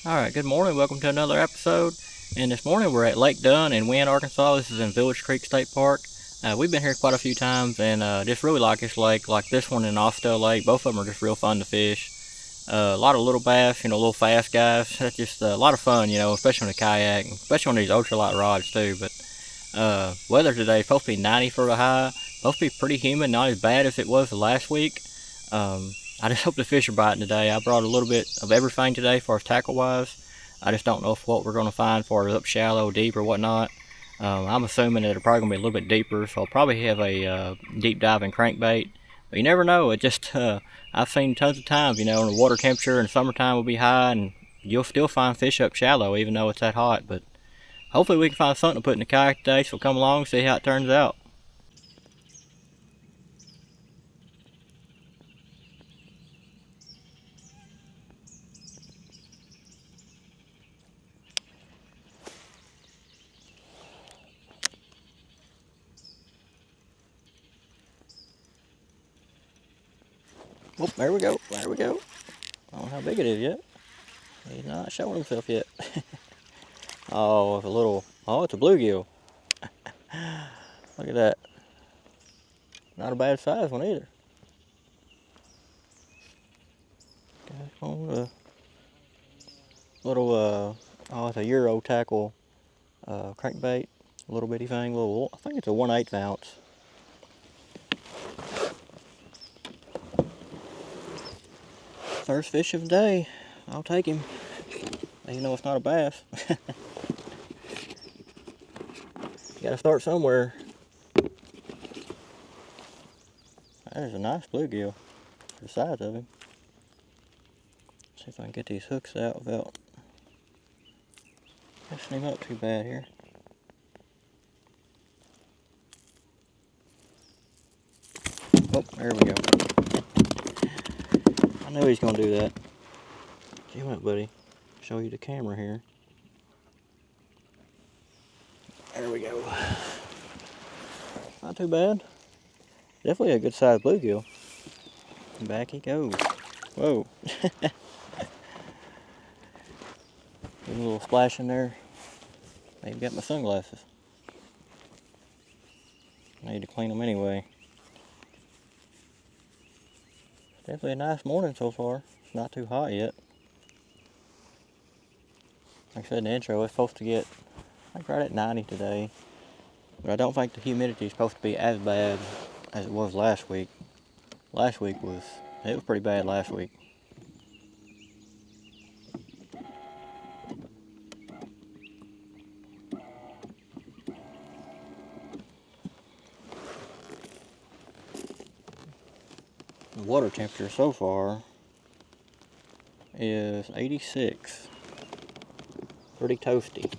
Alright, good morning. Welcome to another episode. And this morning we're at Lake Dunn in Wynn, Arkansas. This is in Village Creek State Park. We've been here quite a few times and just really like this lake, like this one and Austell Lake. Both of them are just real fun to fish. A lot of little bass, little fast guys. That's just a lot of fun, especially on the kayak, especially on these ultralight rods too. But weather today is supposed to be 90 for the high. Supposed to be pretty humid, not as bad as it was last week. I just hope the fish are biting today. I brought a little bit of everything today for tackle wise. I just don't know if what we're going to find for up shallow, deep, or whatnot. I'm assuming that it'll probably going to be a little bit deeper, so I'll probably have a deep diving crankbait. But you never know. It just I've seen tons of times, the water temperature in summertime will be high, and you'll still find fish up shallow even though it's that hot. But hopefully we can find something to put in the kayak today, so we'll come along and see how it turns out. Oh, there we go. There we go. I don't know how big it is yet. He's not showing himself yet. Oh, it's a little. Oh, it's a bluegill. Look at that. Not a bad size one either. Got on a little, oh, it's a Euro tackle crankbait. A little bitty thing. Little, I think it's a 1/8 ounce. First fish of the day. I'll take him. Even though it's not a bass. You gotta start somewhere. That is a nice bluegill for the size of him. See if I can get these hooks out without messing him up too bad here. Oh, there we go. I know he's gonna do that. Come on, buddy. Show you the camera here. There we go. Not too bad. Definitely a good sized bluegill. Back he goes. Whoa. Get a little splash in there. Maybe got my sunglasses. I need to clean them anyway. Definitely a nice morning so far. It's not too hot yet. Like I said in the intro, it's supposed to get like right at 90 today. But I don't think the humidity is supposed to be as bad as it was last week. Last week was pretty bad last week. The water temperature so far is 86. Pretty toasty.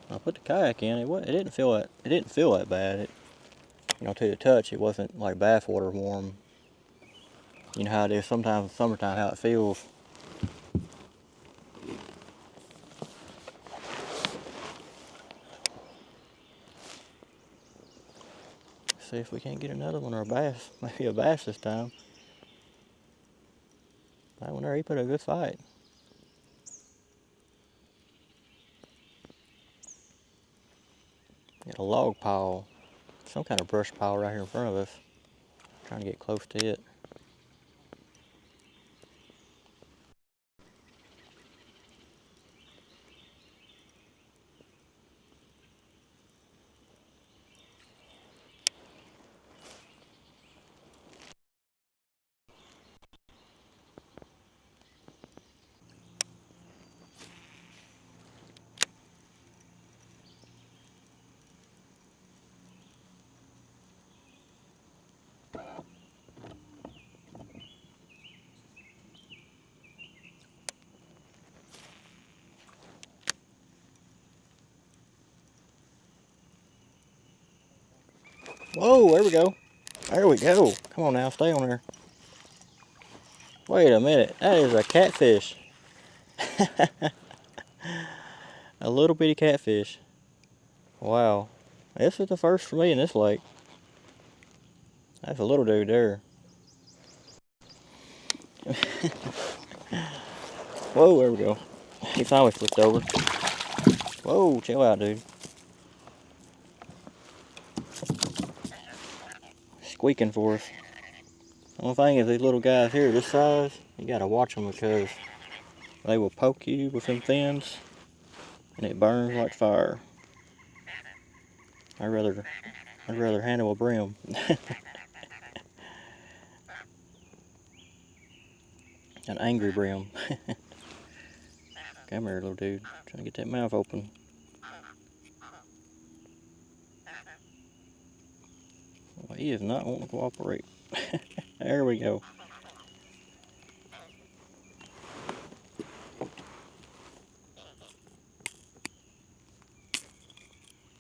I put the kayak in. It didn't feel that bad. To the touch, it wasn't like bath water warm. You know how it is sometimes in the summertime, how it feels. See if we can't get another one or a bass. Maybe a bass this time. That one there, he put a good fight. Got a log pile, some kind of brush pile right here in front of us. Trying to get close to it. Whoa, there we go. There we go. Come on now, stay on there. Wait a minute, that is a catfish. A little bitty catfish. Wow. This is the first for me in this lake. That's a little dude there. Whoa, there we go. He finally flipped over. Whoa, chill out, dude. Squeaking for us. The only thing is these little guys here this size, you gotta watch them because they will poke you with them fins and it burns like fire. I'd rather handle a brim. An angry brim. Come here, little dude. Trying to get that mouth open. Well, he is not wanting to cooperate. There we go.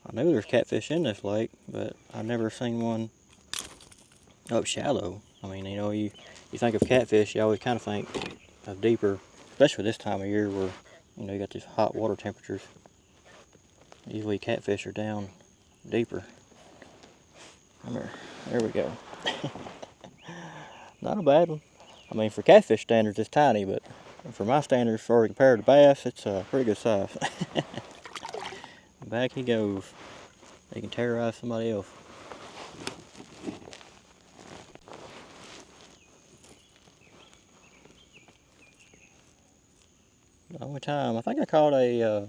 I knew there's catfish in this lake, but I've never seen one up shallow. I mean, you know, you think of catfish, you always kind of think of deeper, especially this time of year where, you know, you got these hot water temperatures. Usually catfish are down deeper. Come here. There we go. Not a bad one. I mean, for catfish standards, it's tiny, but for my standards, for compared to bass, it's a pretty good size. Back he goes. He can terrorize somebody else. The only time, I think I caught a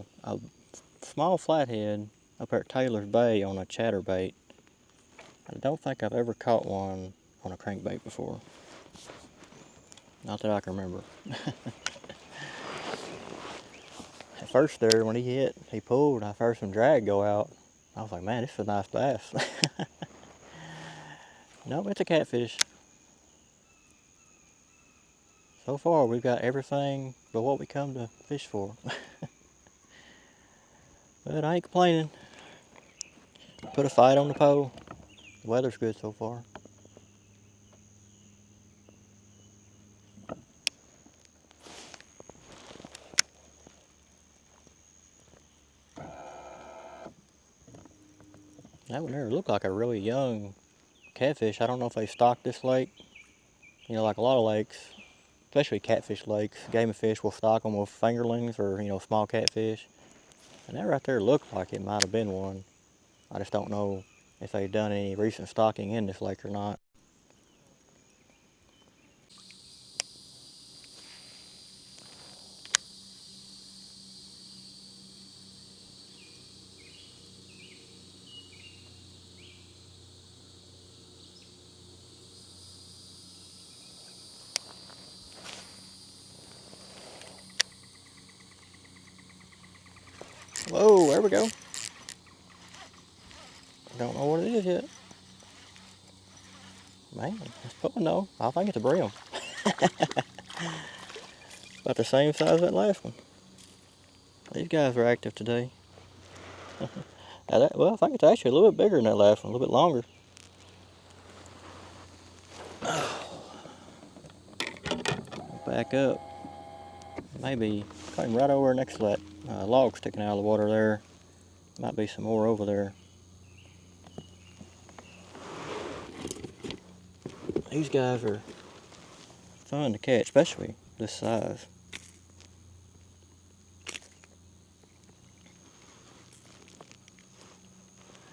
small flathead up there at Taylor's Bay on a chatterbait. I don't think I've ever caught one on a crankbait before. Not that I can remember. At first there, when he hit, he pulled, and I heard some drag go out. I was like, man, this is a nice bass. Nope, it's a catfish. So far, we've got everything but what we come to fish for. But I ain't complaining. Put a fight on the pole. The weather's good so far. That one there looked like a really young catfish. I don't know if they stocked this lake. You know, like a lot of lakes, especially catfish lakes, game of fish will stock them with fingerlings or, you know, small catfish. And that right there looked like it might have been one. I just don't know if they've done any recent stocking in this lake or not. Whoa, there we go. Don't know what it is yet. Man, it's pulling though. I think it's a brim. About the same size as that last one. These guys are active today. Well, I think it's actually a little bit bigger than that last one, a little bit longer. Back up. Maybe came right over next to that log sticking out of the water there. Might be some more over there. These guys are fun to catch, especially this size.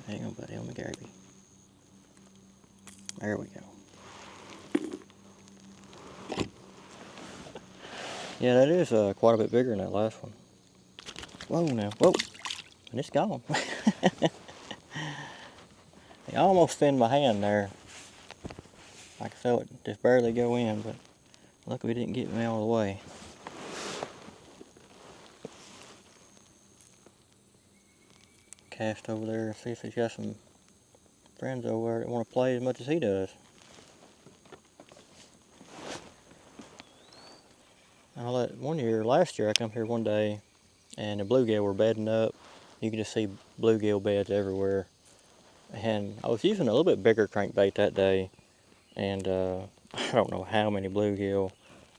Hang on, buddy, let me grab you. There we go. Yeah, that is quite a bit bigger than that last one. Whoa now, whoa, and it's gone. He almost thinned my hand there. I felt it just barely go in, but luckily it didn't get me all the way. Cast over there, see if he's got some friends over there that want to play as much as he does. Last year I come here one day and the bluegill were bedding up. You can just see bluegill beds everywhere. And I was using a little bit bigger crankbait that day, and I don't know how many bluegill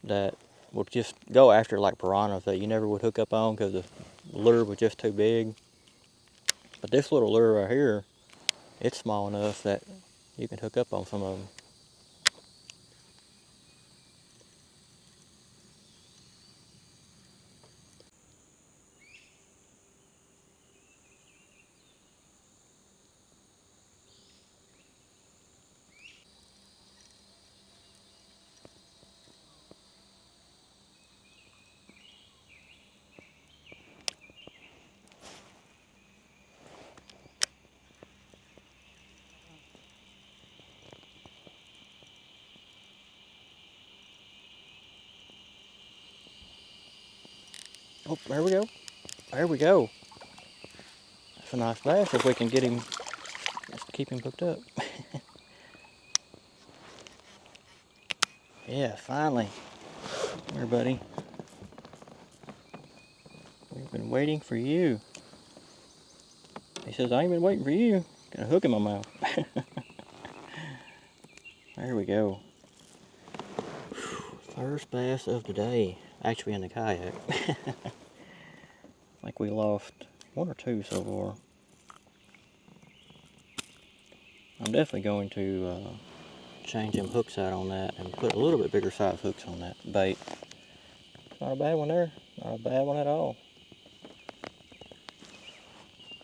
that would just go after like piranhas that you never would hook up on because the lure was just too big. But this little lure right here, it's small enough that you can hook up on some of them. Oh, there we go. There we go. That's a nice bass if we can get him, just keep him hooked up. Yeah, finally. Come here, buddy. We've been waiting for you. He says, I ain't been waiting for you. Got a hook in my mouth. There we go. First bass of the day. Actually in the kayak. I think we lost one or two so far. I'm definitely going to change them hooks out on that and put a little bit bigger size hooks on that bait. Not a bad one there. Not a bad one at all.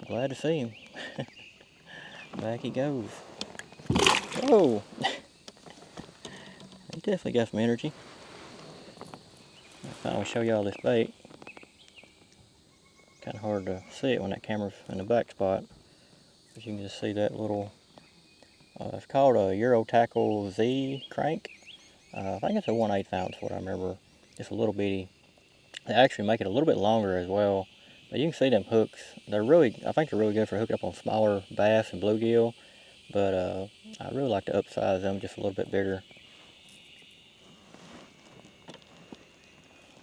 Glad to see him. Back he goes. Whoa! He definitely got some energy. I'll finally show y'all this bait. Kind of hard to see it when that camera's in the back spot. But you can just see that little, it's called a Euro Tackle Z crank. I think it's a 1/8 ounce, what I remember. It's a little bitty. They actually make it a little bit longer as well. But you can see them hooks. They're really, I think they're really good for hooking up on smaller bass and bluegill. But I really like to upsize them just a little bit bigger.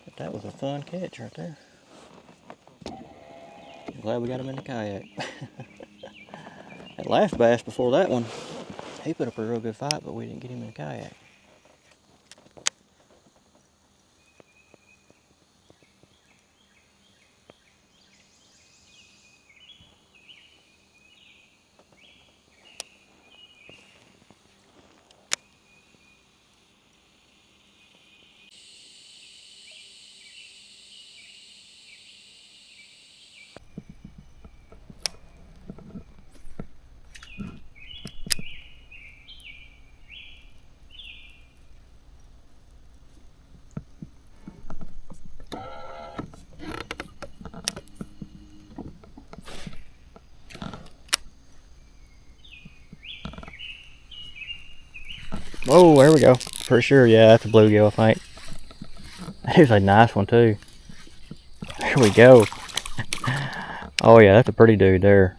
But that was a fun catch right there. I'm glad we got him in the kayak. That last bass before that one, he put up a real good fight, but we didn't get him in the kayak. Oh, there we go. For sure, yeah, that's a bluegill, I think. That is a nice one, too. There we go. Oh, yeah, that's a pretty dude there.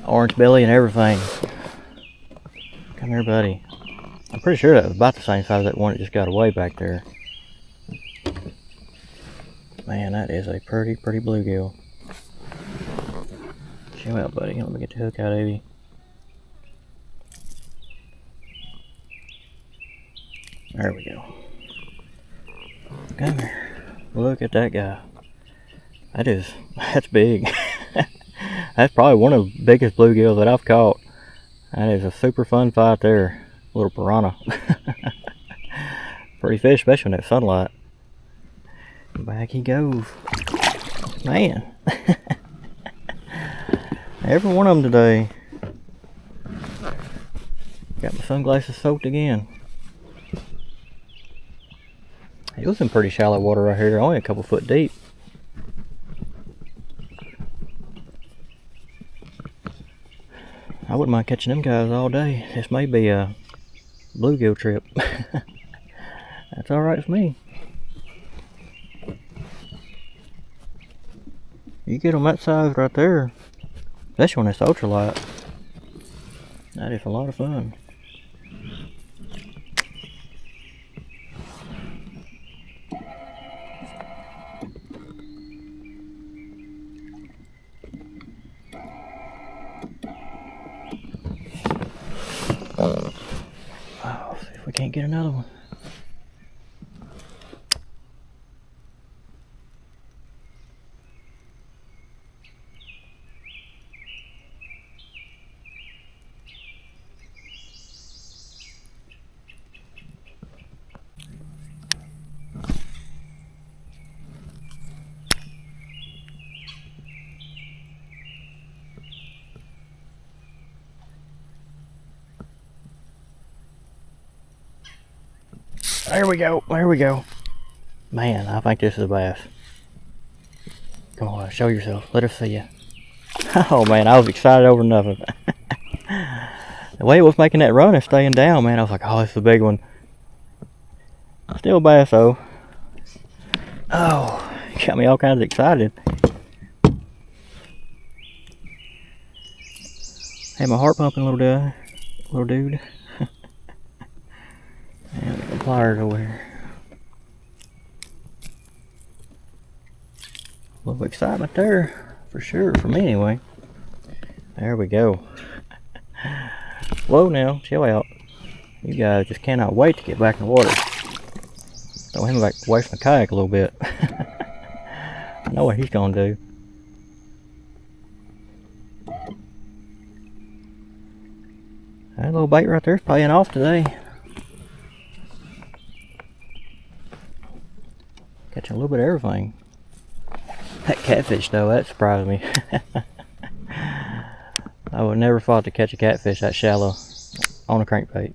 Orange belly and everything. Come here, buddy. I'm pretty sure that was about the same size as that one that just got away back there. Man, that is a pretty bluegill. Chill out, buddy. Let me get the hook out of you. There we go. Come here. Look at that guy. That's big. That's probably one of the biggest bluegills that I've caught. That is a super fun fight there. Little piranha. Pretty fish, especially in that sunlight. Back he goes. Man. Every one of them today. Got my sunglasses soaked again. It was in pretty shallow water right here, only a couple foot deep. I wouldn't mind catching them guys all day. This may be a bluegill trip. That's alright with me. You get them that size right there, especially when it's ultralight. That is a lot of fun. Oh, see if we can't get another one. There we go, there we go. Man, I think this is a bass. Come on, show yourself, let us see you. Oh man, I was excited over nothing. The way it was making that run and staying down, man, I was like, oh, this is a big one. Still a bass though. Oh, got me all kinds of excited. Had my heart pumping, little dude. And the pliers over here. A little excitement there, for sure, for me anyway. There we go. Whoa now, chill out. You guys just cannot wait to get back in the water. Throw him back away from the kayak a little bit. I know what he's gonna do. That little bait right there's paying off today. Catching a little bit of everything. That catfish though, that surprised me. I would never thought to catch a catfish that shallow on a crankbait.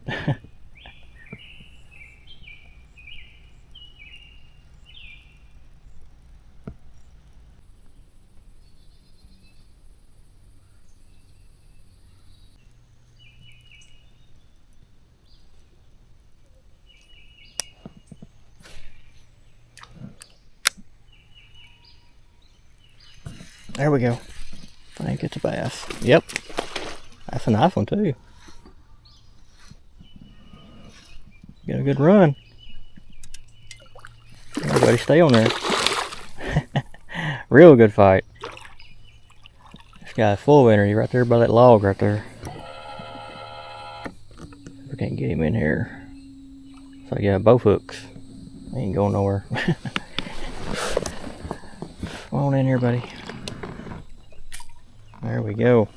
There we go. I think it's a bass. Yep. That's a nice one too. Get a good run. Everybody stay on there. Real good fight. This guy's full of energy right there by that log right there. We can't get him in here. So yeah, both hooks. He ain't going nowhere. Come on in here, buddy. There we go.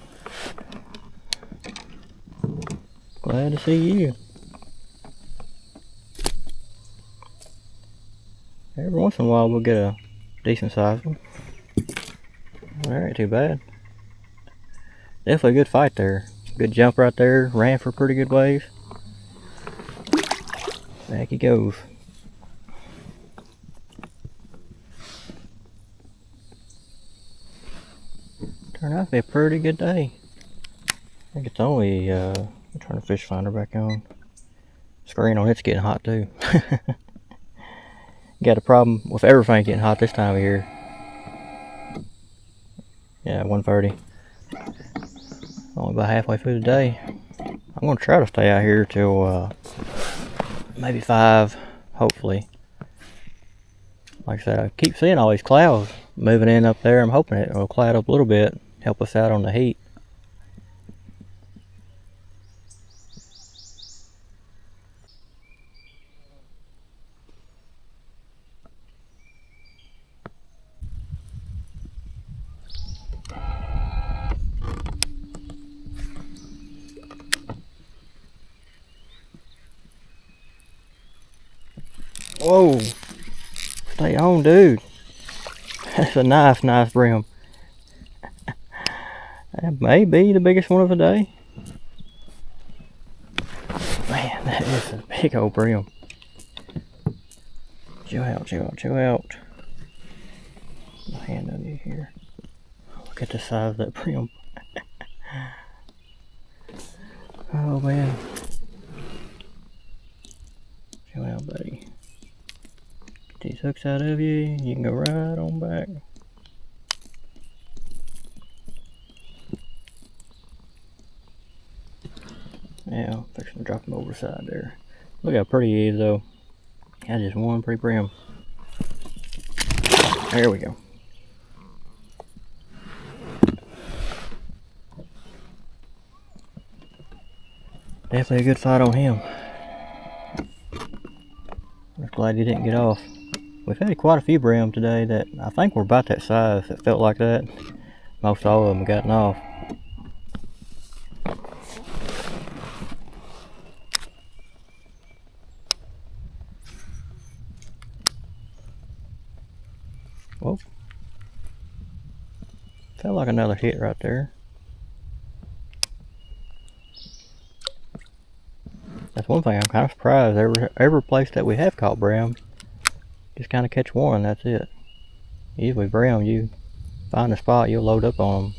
Glad to see you. Every once in a while we'll get a decent sized one. That ain't too bad. Definitely a good fight there. Good jump right there. Ran for pretty good ways. Back he goes. Turned out to be a pretty good day. I think it's only, I'm turning the fish finder back on. Screen on it's getting hot too. Got a problem with everything getting hot this time of year. Yeah, 1:30. Only about halfway through the day. I'm gonna try to stay out here till maybe 5, hopefully. Like I said, I keep seeing all these clouds moving in up there. I'm hoping it will cloud up a little bit, help us out on the heat. Whoa! Stay on, dude. That's a nice brim. That may be the biggest one of the day. Man, that is a big old brim. Chill out. My hand on you here. Look at the size of that brim. Oh man. Chill out, buddy. Get these hooks out of you. You can go right on back. Yeah, I'm fixing to drop him over the side there. Look how pretty he is though. Got just one pretty brim. There we go. Definitely a good fight on him. I'm glad he didn't get off. We've had quite a few brim today that I think were about that size. It felt like that. Most all of them have gotten off. Whoa. Felt like another hit right there. That's one thing I'm kind of surprised. Every place that we have caught brim, just kind of catch one, that's it. Usually brim, you find a spot, you'll load up on them.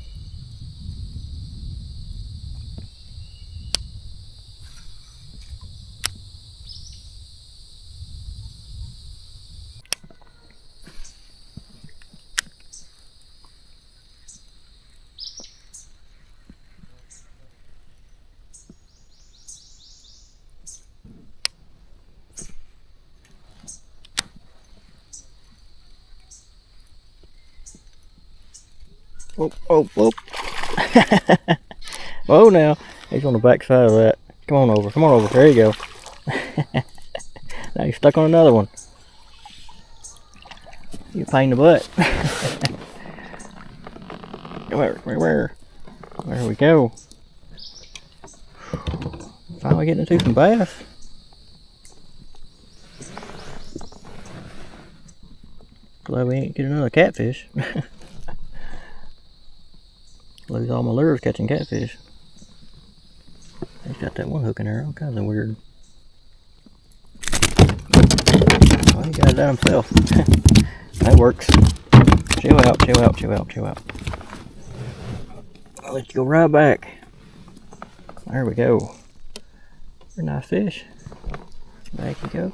Whoop, whoop, whoop. Oh, now he's on the back side of that. Come on over, come on over. There you go. Now you're stuck on another one. You pain in the butt. Where? There we go. Finally getting into some bass. Glad we ain't getting another catfish. Lose all my lures catching catfish. He's got that one hook in there, all kinds of weird. Well, he got it down himself. That works. Chill out, chill out, chill out, chill out. I'll let you go right back. There we go. Very nice fish. Back you go.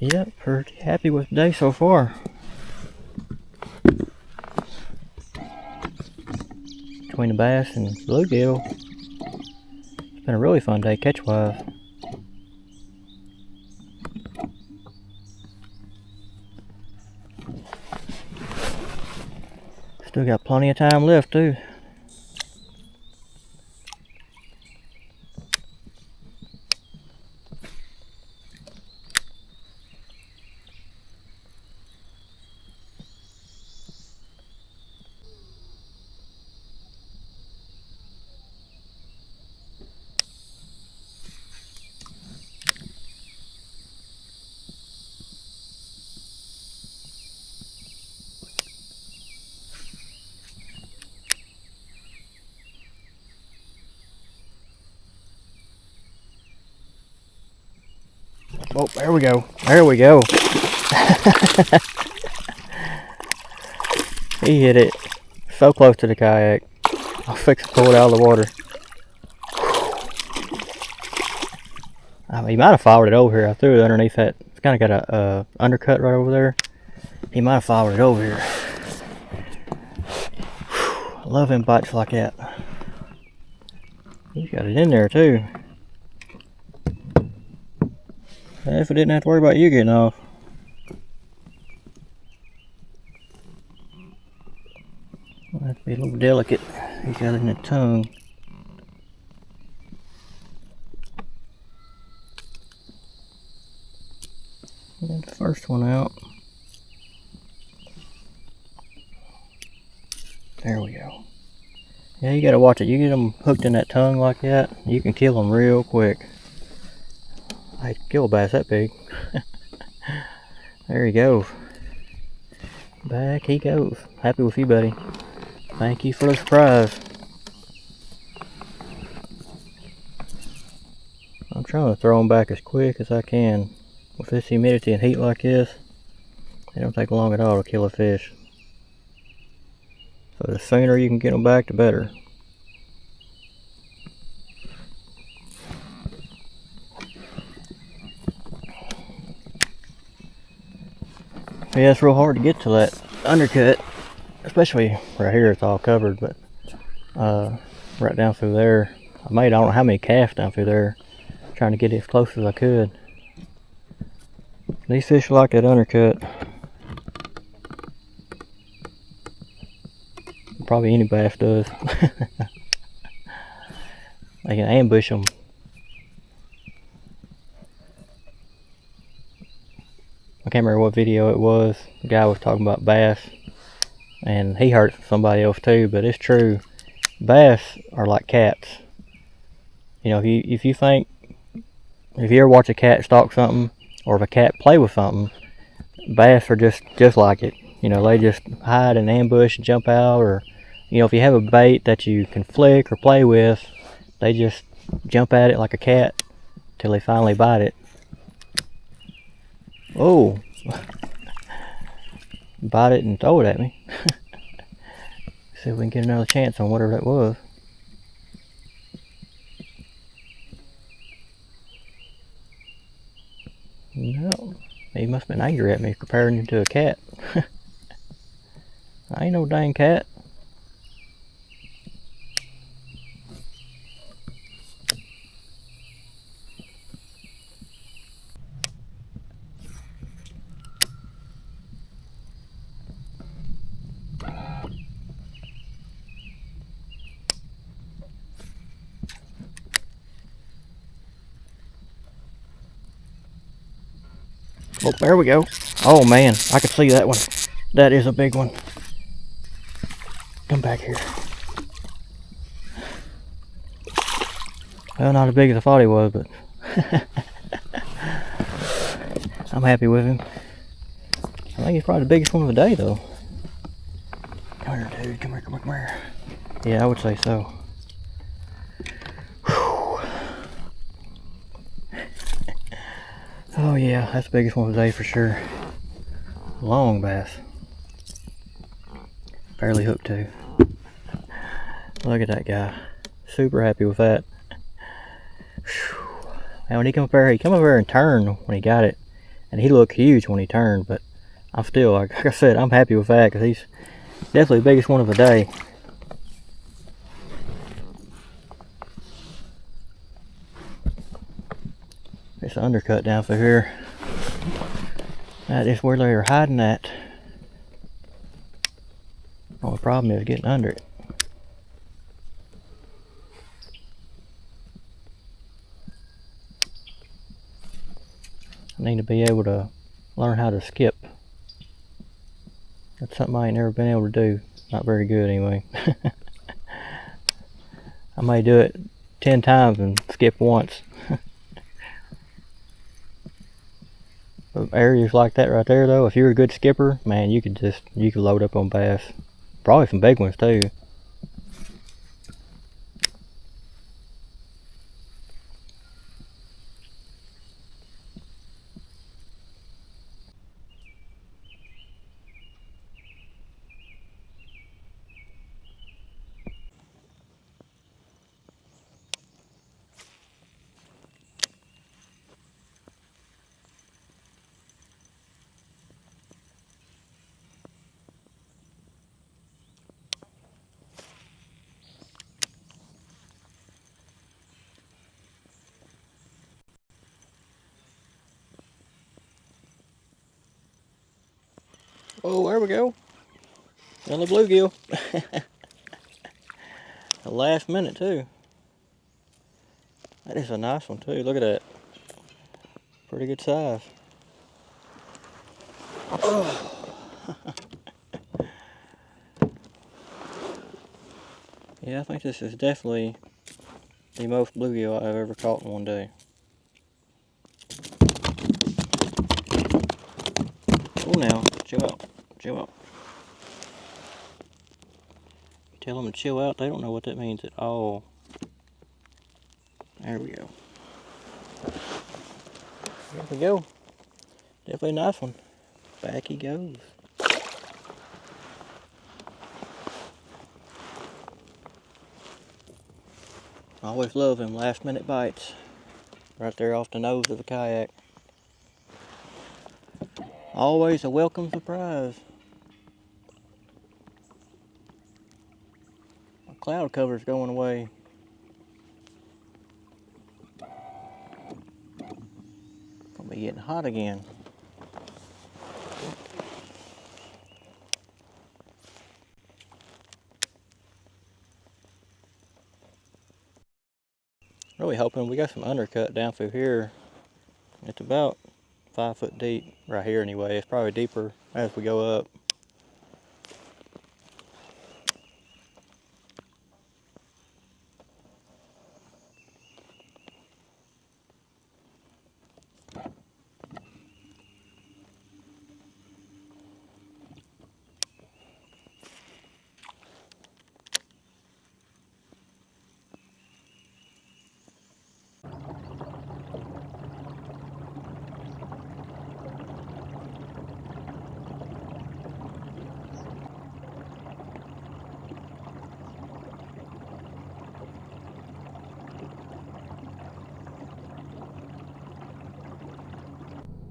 Yep, pretty happy with the day so far. Between the bass and bluegill, it's been a really fun day catch-wise. Still got plenty of time left too. Oh, there we go. There we go. He hit it so close to the kayak. I'll fix to pull it out of the water. He might have followed it over here. I threw it underneath that. It's kind of got a undercut right over there. He might have followed it over here. I love him bites like that. He's got it in there too. If I didn't have to worry about you getting off. I'll have to be a little delicate. He's got it in the tongue. Get the first one out. There we go. Yeah, you gotta watch it. You get them hooked in that tongue like that, you can kill them real quick. I hate to kill a bass that big. There he goes. Back he goes. Happy with you, buddy. Thank you for the surprise. I'm trying to throw them back as quick as I can. With this humidity and heat like this, it don't take long at all to kill a fish. So the sooner you can get them back, the better. Yeah, it's real hard to get to that undercut, especially right here. It's all covered, but right down through there, I don't know how many casts down through there, trying to get it as close as I could. These fish like that undercut. Probably any bass does. They can ambush them. I can't remember what video it was. The guy was talking about bass, and he heard it from somebody else too, but it's true. Bass are like cats. You know, if you ever watch a cat stalk something, or if a cat play with something, bass are just like it. You know, they just hide and ambush and jump out, or you know, if you have a bait that you can flick or play with, they just jump at it like a cat till they finally bite it. Oh, bite it and throw it at me. See if we can get another chance on whatever that was. No, he must have been angry at me comparing him to a cat. I ain't no dang cat. Oh, there we go. Oh man, I can see that one. That is a big one. Come back here. Well, not as big as I thought he was, but I'm happy with him. I think he's probably the biggest one of the day, though. Come here, dude. Come here, come here, come here. Yeah, I would say so. Whew. Oh yeah, that's the biggest one of the day for sure. Long bass. Barely hooked too. Look at that guy. Super happy with that. And when he come up there and turned when he got it. And he looked huge when he turned, but I'm still, like I said, I'm happy with that because he's definitely the biggest one of the day. It's an undercut down through here. That is where they're hiding at. Only problem is getting under it. I need to be able to learn how to skip. That's something I ain't never been able to do. Not very good anyway. I may do it 10 times and skip once. But areas like that right there though, if you're a good skipper, man, you could load up on bass. Probably some big ones too. Oh, there we go. Another bluegill. The last minute too. That is a nice one too. Look at that. Pretty good size. Oh. Yeah, I think this is definitely the most bluegill I've ever caught in one day. Oh, now, chill out, chill out. Tell them to chill out, they don't know what that means at all. There we go. There we go. Definitely a nice one. Back he goes. I always love them last minute bites. Right there off the nose of the kayak. Always a welcome surprise. My cloud cover's going away. Gonna be getting hot again. Really hoping we got some undercut down through here. It's about 5 foot deep right here anyway. It's probably deeper as we go up.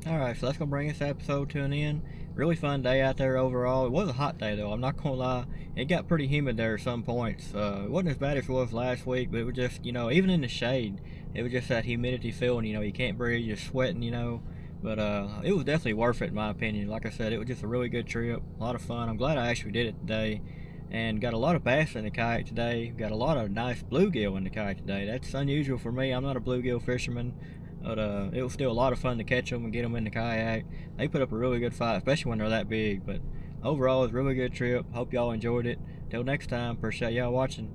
Alright, so that's going to bring this episode to an end. Really fun day out there overall. It was a hot day though, I'm not going to lie. It got pretty humid there at some points. It wasn't as bad as it was last week, but it was just, you know, even in the shade, it was just that humidity feeling, you know, you can't breathe, you're sweating, you know. But it was definitely worth it in my opinion. Like I said, it was just a really good trip, a lot of fun. I'm glad I actually did it today. And got a lot of bass in the kayak today. Got a lot of nice bluegill in the kayak today. That's unusual for me. I'm not a bluegill fisherman. But it was still a lot of fun to catch them and get them in the kayak. They put up a really good fight, especially when they're that big. But overall, it was a really good trip. Hope y'all enjoyed it. Till next time, appreciate y'all watching.